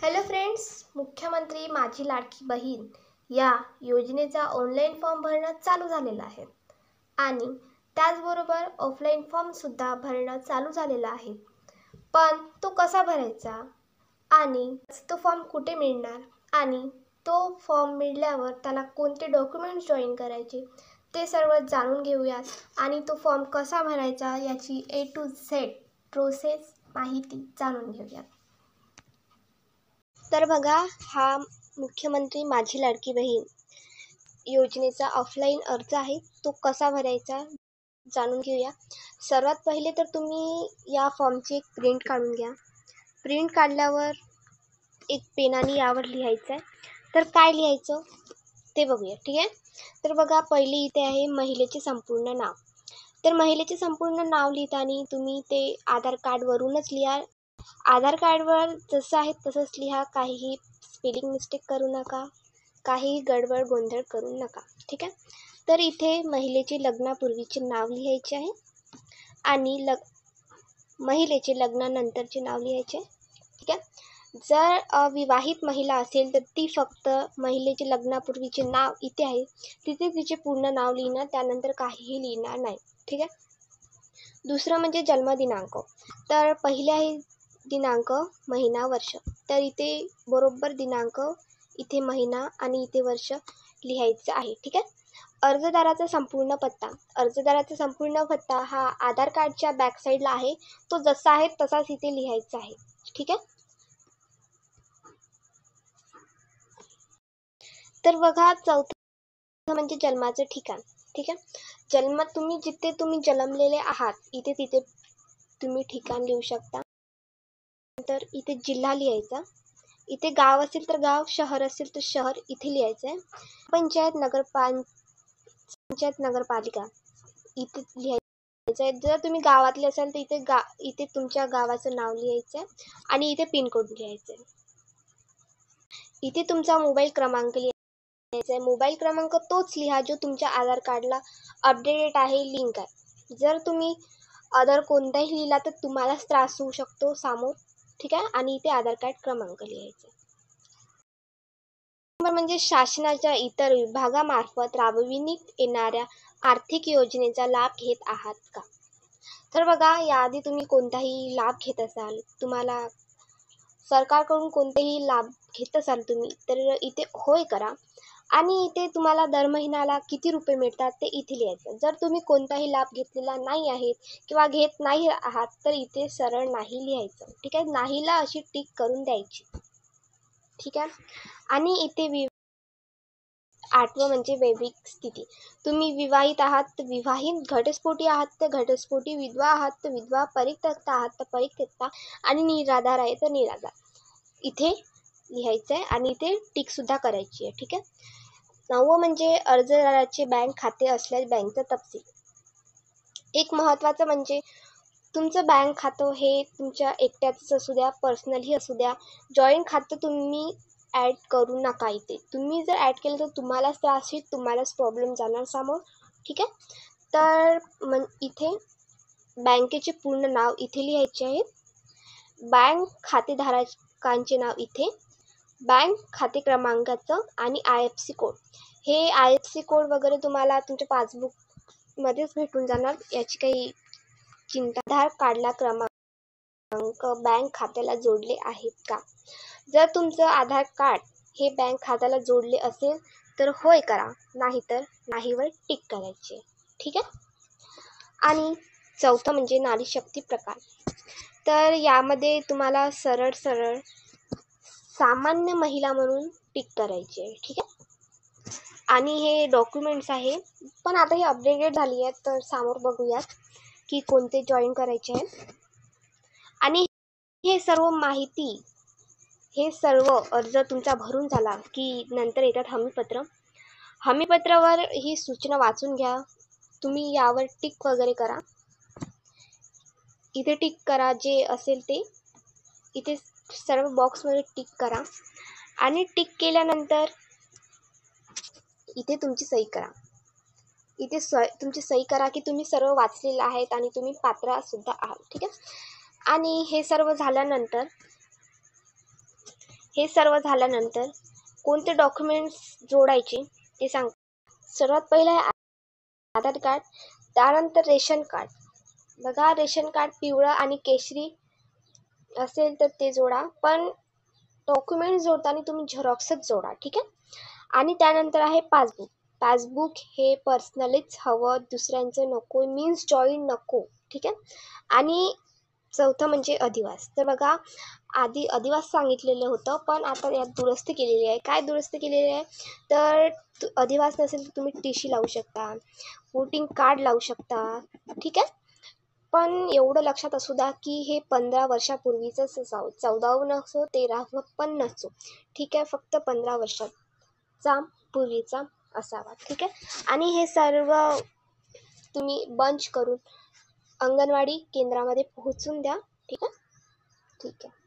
Hello friends, मुख्यमंत्री माझी लाडकी बहीण या योजनेचा ऑनलाईन फॉर्म भरणं चालू झालेलं आहे आणि त्याचबरोबर ऑफलाईन फॉर्मसुद्धा भरणं चालू झालेलं आहे. पण तो कसा भरायचा आणि तो फॉर्म कुठे मिळणार आणि तो फॉर्म मिळाल्यावर त्याला कोणते डॉक्युमेंट्स जॉईन करायचे ते सर्व जाणून घेऊयात आणि तो फॉर्म कसा भरायचा याची A to Z प्रोसेस माहिती जाणून घेऊयात. तर बघा, हा मुख्यमंत्री माझी लाडकी बहीण योजनेचा ऑफलाईन अर्ज आहे. तो कसा भरायचा जाणून घेऊया. सर्वात पहिले तर तुम्ही या फॉर्मची एक प्रिंट काढून घ्या. प्रिंट काढल्यावर एक पेनाने यावर लिहायचं आहे. तर काय लिहायचं ते बघूया, ठीक आहे. तर बघा, पहिली इथे आहे महिलेचे संपूर्ण नाव. तर महिलेचे संपूर्ण नाव लिहिताना तुम्ही ते आधार कार्डवरूनच लिहा. आधार कार्डवर जसं आहे तसंच लिहा. काहीही स्पेलिंग मिस्टेक करू नका, काहीही गडबड गोंधळ करू नका, ठीक आहे. तर इथे महिलेचे लग्नापूर्वीचे नाव लिहायचे आहे आणि महिलेचे लग्नानंतरचे नाव लिहायचे, ठीक आहे. जर अविवाहित महिला असेल तर ती फक्त महिलेचे लग्नापूर्वीचे नाव इथे आहे तिथे तिचे पूर्ण नाव लिहिणार, त्यानंतर काहीही लिहिणार नाही, ठीक आहे. दुसरं म्हणजे जन्मदिनांक. तर पहिले आहे दिनांक, महिना, वर्ष. तर इथे बरोबर दिनांक, इथे महिना आणि इथे वर्ष लिहायचं आहे, ठीक आहे. अर्जदाराचा संपूर्ण पत्ता. अर्जदाराचा संपूर्ण पत्ता हा आधार कार्डच्या बॅक साईडला आहे. तो जसा आहे तसाच इथे लिहायचा आहे, ठीक आहे. तर बघा, चौथं म्हणजे जन्माचं ठिकाण, ठीक आहे. तुम्ही जिथे जन्मलेले आहात इथे तिथे तुम्ही ठिकाण लिहू शकता. नंतर इथे जिल्हा लिहायचा. इथे गाव असेल तर गाव, शहर असेल तर शहर इथे लिहायचं आहे. पंचायत नगरपालिका इथे लिहायचं आहे. जर तुम्ही गावातले असाल तर इथे तुमच्या गावाचं नाव लिहायचं आहे आणि इथे पिनकोड लिहायचं आहे. इथे तुमचा मोबाईल क्रमांक लिहायचा आहे. मोबाईल क्रमांक तोच लिहा जो तुमच्या आधार कार्डला अपडेटेड आहे, लिंक आहे. जर तुम्ही अदर कोणताही लिहिला तर तुम्हालाच त्रास होऊ शकतो समोर, ठीक आहे. आणि इथे आधार कार्ड क्रमांक लिहायचा. म्हणजे शासनाच्या इतर विभागामार्फत राबविण्यात येणाऱ्या आर्थिक योजनेचा लाभ घेत आहात का. तर बघा, याआधी तुम्ही कोणताही लाभ घेत असाल, तुम्हाला सरकारकडून कोणतेही लाभ घेत असाल तुम्ही, तर इथे होय करा आणि इथे तुम्हाला दर महिन्याला किती रुपये मिळतात ते इथे लिहायचं. जर तुम्ही कोणताही लाभ घेतलेला नाही आहेत किंवा घेत नाही आहात तर इथे सरळ नाही लिहायचं, ठीक आहे. नाहीला अशी टिक करून द्यायची, ठीक आहे. आणि इथे 8वं म्हणजे वैवाहिक स्थिती. तुम्ही विवाहित आहात तर विवाहित, घटस्फोटी आहात तर घटस्फोटी, विधवा आहात तर विधवा, परित्यक्ता आहात तर परित्यक्ता आणि निराधार आहे तर निराधार इथे लिहायचं आहे आणि इथे टिकसुद्धा करायची आहे, ठीक आहे. 9वं म्हणजे अर्जदाराचे बँक खाते असल्यास बँकचा तपशील. एक महत्त्वाचं म्हणजे तुमचं बँक खातं हे तुमच्या एकट्याचंच असू द्या, पर्सनलही असू द्या, जॉईंट खातं तुम्ही ॲड करू नका इथे. तुम्ही जर ॲड केलं तर तुम्हालाच त्रास होईल, तुम्हालाच प्रॉब्लेम जाणार समोर, ठीक आहे. तर इथे बँकेचे पूर्ण नाव इथे लिहायचे आहे. बँक खातेधारकांचे नाव इथे, बँक खाते क्रमांकाचं आणि IFSC कोड. हे IFSC कोड वगैरे तुम्हाला तुमच्या पासबुकमध्येच भेटून जाणार, याची काही चिंता. आधार कार्डला क्रमांक बँक खात्याला जोडले आहेत का. जर तुमचं आधार कार्ड हे बँक खात्याला जोडले असेल तर होय करा, नाहीतर नाहीवर टिक करायचे, ठीक आहे. आणि चौथं म्हणजे नारी शक्ती प्रकार. तर यामध्ये तुम्हाला सरळ सामान्य महिला म्हणून टिक करायची आहे, ठीक आहे. आणि हे डॉक्युमेंट्स आहे, पण आता ही अपडेटेड झाली आहेत तर समोर बघूयात की कोणते जॉईन करायचे आहेत. आणि हे सर्व माहिती, हे सर्व अर्ज तुमचा भरून झाला की नंतर येतात हमीपत्र. हमीपत्रावर ही सूचना वाचून घ्या. तुम्ही यावर टिक वगैरे करा. इथे टिक करा जे असेल ते, इथे सर्व बॉक्समध्ये टिक करा आणि टिक केल्यानंतर इथे तुमची सही करा. इथे तुमची सही करा की तुम्ही सर्व वाचलेलं आहेत आणि तुम्ही पात्र सुद्धा आहात, ठीक आहे. आणि हे सर्व झाल्यानंतर हे सर्व झाल्यानंतर कोणते डॉक्युमेंट्स जोडायचे ते सांग. सर्वात पहिलं आहे आधार कार्ड, त्यानंतर रेशन कार्ड. बघा, रेशन कार्ड पिवळं आणि केशरी असेल तर ते जोडा, पण डॉक्युमेंट जोडताना तुम्ही झेरॉक्सच जोडा, ठीक आहे. आणि त्यानंतर आहे पासबुक. पासबुक हे पर्सनलीच हवं, दुसऱ्यांचं नको, मीन्स जॉईन नको, ठीक आहे. आणि चौथं म्हणजे अधिवास. तर बघा, आधी अधिवास सांगितलेलं होतं, पण आता यात दुरुस्ती केलेली आहे. काय दुरुस्ती केलेली आहे, तर अधिवास नसेल तर तुम्ही टी सी लावू शकता, वोटिंग कार्ड लावू शकता, ठीक आहे. पण एवढं लक्षात असू द्या की हे 15 वर्षापूर्वीचंच असावं, 14वं नसो, 13वं पण नसो, ठीक आहे. फक्त 15 वर्षाचा पूर्वीचा असावा, ठीक आहे. आणि हे सर्व तुम्ही बंच करून अंगणवाडी केंद्रामध्ये पोहोचून द्या, ठीक आहे. ठीक आहे.